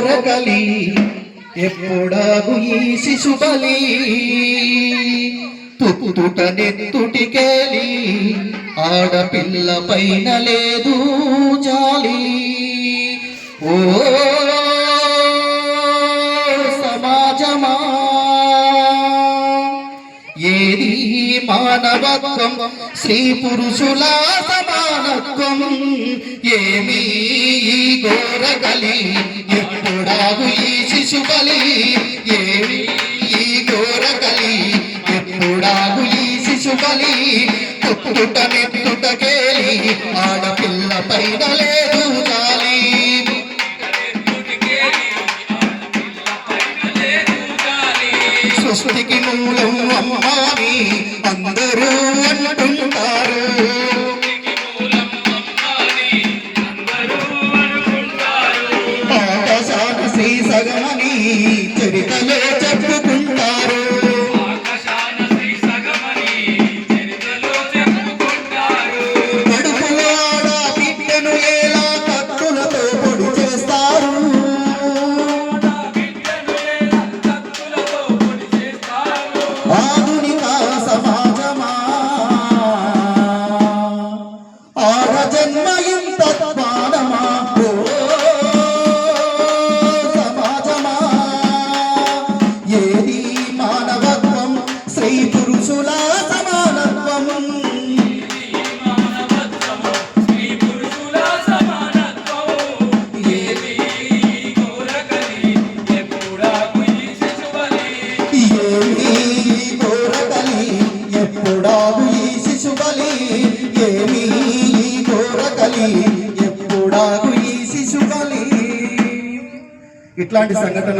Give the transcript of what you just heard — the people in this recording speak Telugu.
ఘోరకలి ఎప్పుడాగు ఈ శిశుబలి తుట్టుట నెత్తుటికేలి ఆడపిల్ల పైన లేదు జాలి ఓ సమాజమా ఏది మానవత్వం స్త్రీ పురుషుల సమానత్వం ఏమీ ఘోరకలి ఎప్పుడాగు ఈ శిశుబలి ఏమి ఈ ఘోరకలి ఎప్పుడాగు ఈ శిశుబలి తుట్టుట నెత్తుటకేలి ఆడపిల్ల పైన లేదు జాలి సృష్టికి మూలం అమ్మాని అందరూ అంటుంటారు ఆకాశాన శ్రీ సగమని చరితలో చెప్పుకుంటారు కడుపులో ఆడ బిడ్డను ఎలా కత్తులతో పొడి చేస్తారు ఆధునిక సమాజమా ఆడ జన్మ ఇంత పాదమా ఓ సమాజమా ఏది మానవత్వం స్త్రీ పురుషుల సమానత్వం ఎప్పుడాగు ఈ శిశుబలి ఏమీ ఘోరకలి ఎప్పుడాగు ఈ శిశుబలి ఇట్లాంటి సంఘటన